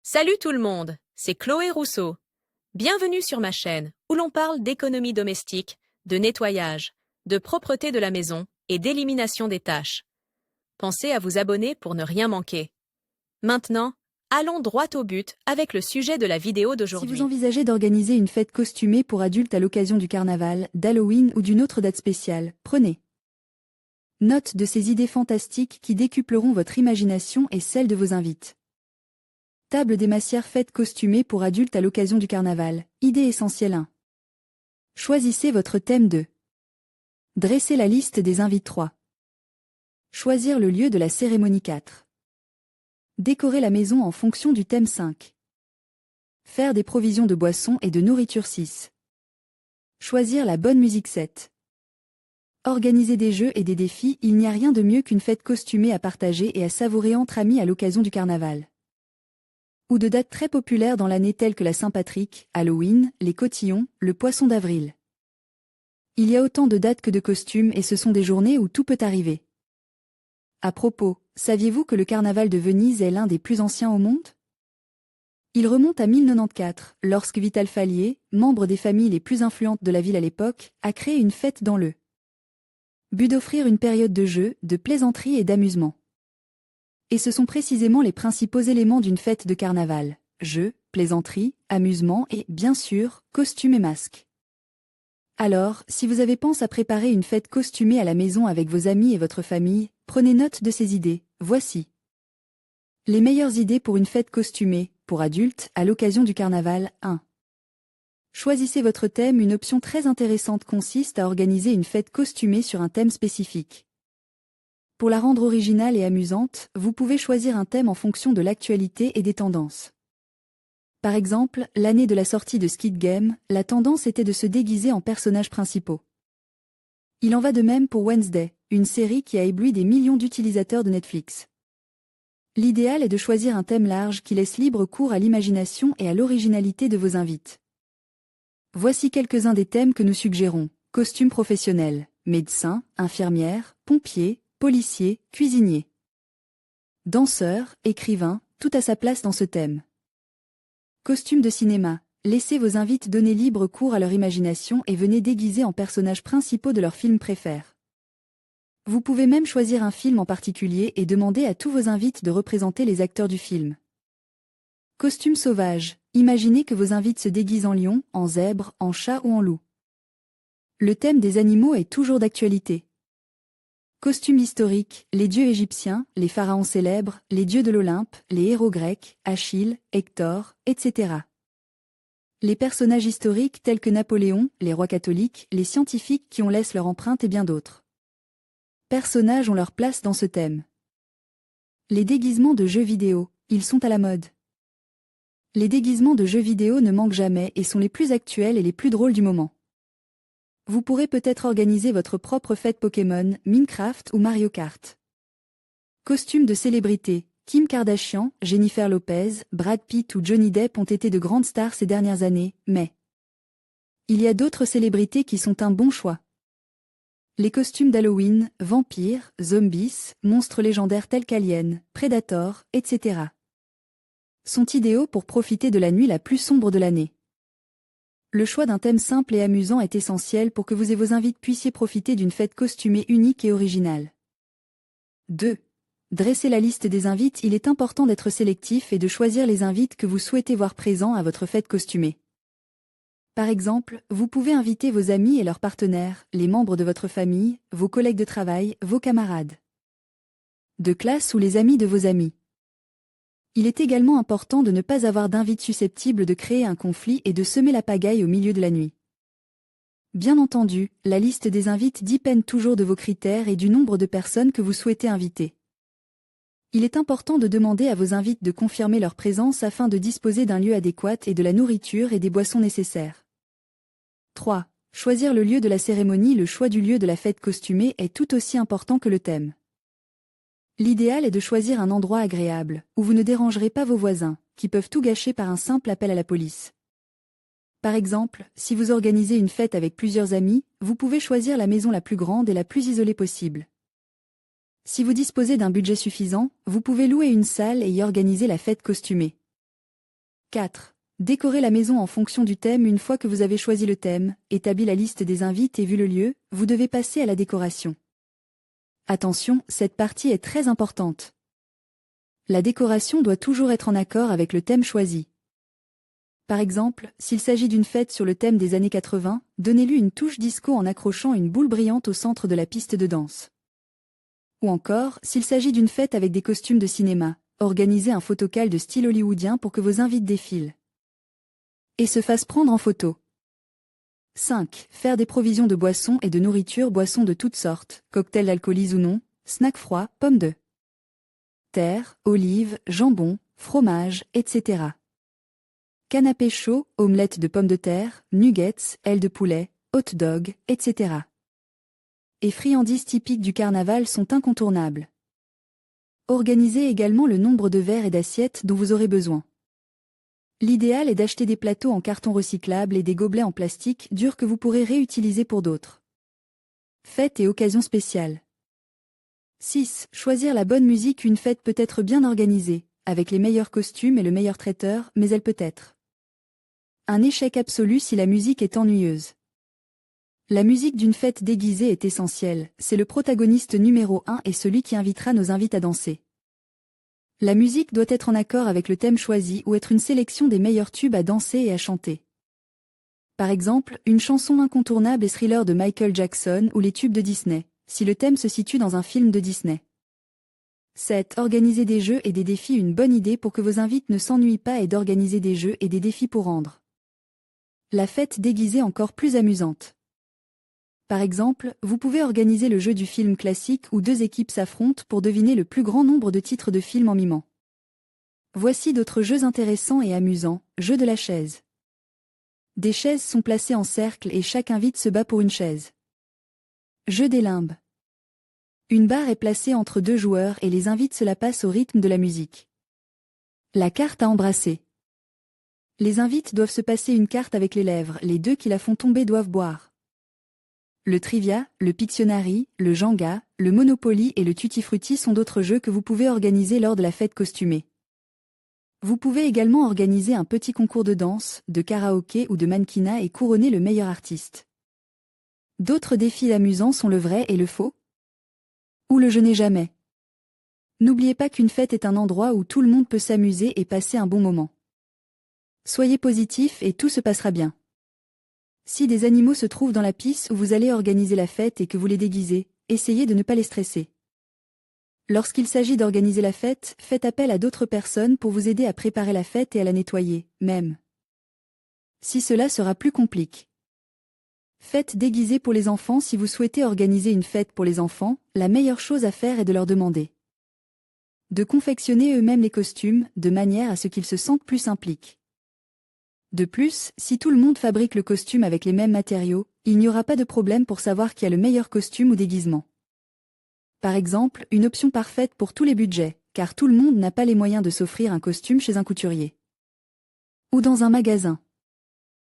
Salut tout le monde, c'est Chloé Rousseau. Bienvenue sur ma chaîne où l'on parle d'économie domestique, de nettoyage, de propreté de la maison et d'élimination des tâches. Pensez à vous abonner pour ne rien manquer. Maintenant, allons droit au but avec le sujet de la vidéo Si d'aujourd'hui. vous envisagez d'organiser une fête costumée pour adultes à l'occasion du carnaval, d'Halloween ou d'une autre date spéciale, prenez note de ces idées fantastiques qui décupleront votre imagination et celle de vos invités. Table des massières fête costumée pour adultes à l'occasion du carnaval. Idée essentielle 1. Choisissez votre thème 2. Dressez la liste des invités 3. Choisir le lieu de la cérémonie 4. Décorer la maison en fonction du thème 5. Faire des provisions de boissons et de nourriture 6. Choisir la bonne musique 7. Organiser des jeux et des défis, il n'y a rien de mieux qu'une fête costumée à partager et à savourer entre amis à l'occasion du carnaval. Ou de dates très populaires dans l'année telles que la Saint-Patrick, Halloween, les cotillons, le poisson d'avril. Il y a autant de dates que de costumes et ce sont des journées où tout peut arriver. À propos, saviez-vous que le carnaval de Venise est l'un des plus anciens au monde ? Il remonte à 1094, lorsque Vital Falier, membre des familles les plus influentes de la ville à l'époque, a créé une fête dans le but d'offrir une période de jeu, de plaisanterie et d'amusement. Et ce sont précisément les principaux éléments d'une fête de carnaval: jeux, plaisanterie, amusement et, bien sûr, costumes et masques. Alors, si vous avez pensé à préparer une fête costumée à la maison avec vos amis et votre famille, prenez note de ces idées. Voici les meilleures idées pour une fête costumée, pour adultes, à l'occasion du carnaval. 1. Choisissez votre thème. Une option très intéressante consiste à organiser une fête costumée sur un thème spécifique. Pour la rendre originale et amusante, vous pouvez choisir un thème en fonction de l'actualité et des tendances. Par exemple, l'année de la sortie de Squid Game, la tendance était de se déguiser en personnages principaux. Il en va de même pour Wednesday, une série qui a ébloui des millions d'utilisateurs de Netflix. L'idéal est de choisir un thème large qui laisse libre cours à l'imagination et à l'originalité de vos invités. Voici quelques-uns des thèmes que nous suggérons: costumes professionnels, médecins, infirmières, pompiers, policiers, cuisiniers. Danseurs, écrivains, tout a sa place dans ce thème. Costumes de cinéma, laissez vos invités donner libre cours à leur imagination et venez déguiser en personnages principaux de leur film préféré. Vous pouvez même choisir un film en particulier et demander à tous vos invités de représenter les acteurs du film. Costumes sauvages, imaginez que vos invités se déguisent en lion, en zèbre, en chat ou en loup. Le thème des animaux est toujours d'actualité. Costumes historiques, les dieux égyptiens, les pharaons célèbres, les dieux de l'Olympe, les héros grecs, Achille, Hector, etc. Les personnages historiques tels que Napoléon, les rois catholiques, les scientifiques qui ont laissé leur empreinte et bien d'autres. Personnages ont leur place dans ce thème. Les déguisements de jeux vidéo, ils sont à la mode. Les déguisements de jeux vidéo ne manquent jamais et sont les plus actuels et les plus drôles du moment. Vous pourrez peut-être organiser votre propre fête Pokémon, Minecraft ou Mario Kart. Costumes de célébrités, Kim Kardashian, Jennifer Lopez, Brad Pitt ou Johnny Depp ont été de grandes stars ces dernières années, mais il y a d'autres célébrités qui sont un bon choix. Les costumes d'Halloween, vampires, zombies, monstres légendaires tels qu'Alien, Predator, etc. sont idéaux pour profiter de la nuit la plus sombre de l'année. Le choix d'un thème simple et amusant est essentiel pour que vous et vos invités puissiez profiter d'une fête costumée unique et originale. 2. Dressez la liste des invités. Il est important d'être sélectif et de choisir les invités que vous souhaitez voir présents à votre fête costumée. Par exemple, vous pouvez inviter vos amis et leurs partenaires, les membres de votre famille, vos collègues de travail, vos camarades de classe ou les amis de vos amis. Il est également important de ne pas avoir d'invités susceptibles de créer un conflit et de semer la pagaille au milieu de la nuit. Bien entendu, la liste des invités dépend toujours de vos critères et du nombre de personnes que vous souhaitez inviter. Il est important de demander à vos invités de confirmer leur présence afin de disposer d'un lieu adéquat et de la nourriture et des boissons nécessaires. 3. Choisir le lieu de la cérémonie. Le choix du lieu de la fête costumée est tout aussi important que le thème. L'idéal est de choisir un endroit agréable, où vous ne dérangerez pas vos voisins, qui peuvent tout gâcher par un simple appel à la police. Par exemple, si vous organisez une fête avec plusieurs amis, vous pouvez choisir la maison la plus grande et la plus isolée possible. Si vous disposez d'un budget suffisant, vous pouvez louer une salle et y organiser la fête costumée. 4. Décorez la maison en fonction du thème. Une fois que vous avez choisi le thème, établi la liste des invités et vu le lieu, vous devez passer à la décoration. Attention, cette partie est très importante. La décoration doit toujours être en accord avec le thème choisi. Par exemple, s'il s'agit d'une fête sur le thème des années 80, donnez-lui une touche disco en accrochant une boule brillante au centre de la piste de danse. Ou encore, s'il s'agit d'une fête avec des costumes de cinéma, organisez un photocall de style hollywoodien pour que vos invités défilent et se fassent prendre en photo. 5. Faire des provisions de boissons et de nourriture. Boissons de toutes sortes, cocktails alcoolisés ou non, snacks froids, pommes de terre, olives, jambon, fromage, etc. Canapés chauds, omelettes de pommes de terre, nuggets, ailes de poulet, hot dog, etc. Et friandises typiques du carnaval sont incontournables. Organisez également le nombre de verres et d'assiettes dont vous aurez besoin. L'idéal est d'acheter des plateaux en carton recyclable et des gobelets en plastique dur que vous pourrez réutiliser pour d'autres fêtes et occasions spéciales. 6. Choisir la bonne musique. Une fête peut être bien organisée, avec les meilleurs costumes et le meilleur traiteur, mais elle peut être un échec absolu si la musique est ennuyeuse. La musique d'une fête déguisée est essentielle, c'est le protagoniste numéro 1 et celui qui invitera nos invités à danser. La musique doit être en accord avec le thème choisi ou être une sélection des meilleurs tubes à danser et à chanter. Par exemple, une chanson incontournable est Thriller de Michael Jackson ou les tubes de Disney, si le thème se situe dans un film de Disney. 7. Organiser des jeux et des défis. Une bonne idée pour que vos invités ne s'ennuient pas est d'organiser des jeux et des défis pour rendre la fête déguisée encore plus amusante. Par exemple, vous pouvez organiser le jeu du film classique où deux équipes s'affrontent pour deviner le plus grand nombre de titres de films en mimant. Voici d'autres jeux intéressants et amusants. Jeu de la chaise. Des chaises sont placées en cercle et chaque invité se bat pour une chaise. Jeu des limbes. Une barre est placée entre deux joueurs et les invités se la passent au rythme de la musique. La carte à embrasser. Les invités doivent se passer une carte avec les lèvres, les deux qui la font tomber doivent boire. Le trivia, le Pictionary, le Jenga, le Monopoly et le Tutti Frutti sont d'autres jeux que vous pouvez organiser lors de la fête costumée. Vous pouvez également organiser un petit concours de danse, de karaoké ou de mannequinat et couronner le meilleur artiste. D'autres défis amusants sont le vrai et le faux, ou le je n'ai jamais. N'oubliez pas qu'une fête est un endroit où tout le monde peut s'amuser et passer un bon moment. Soyez positif et tout se passera bien. Si des animaux se trouvent dans la piste où vous allez organiser la fête et que vous les déguisez, essayez de ne pas les stresser. Lorsqu'il s'agit d'organiser la fête, faites appel à d'autres personnes pour vous aider à préparer la fête et à la nettoyer, même si cela sera plus compliqué. Fête déguisée pour les enfants. Si vous souhaitez organiser une fête pour les enfants, la meilleure chose à faire est de leur demander de confectionner eux-mêmes les costumes, de manière à ce qu'ils se sentent plus impliqués. De plus, si tout le monde fabrique le costume avec les mêmes matériaux, il n'y aura pas de problème pour savoir qui a le meilleur costume ou déguisement. Par exemple, une option parfaite pour tous les budgets, car tout le monde n'a pas les moyens de s'offrir un costume chez un couturier ou dans un magasin.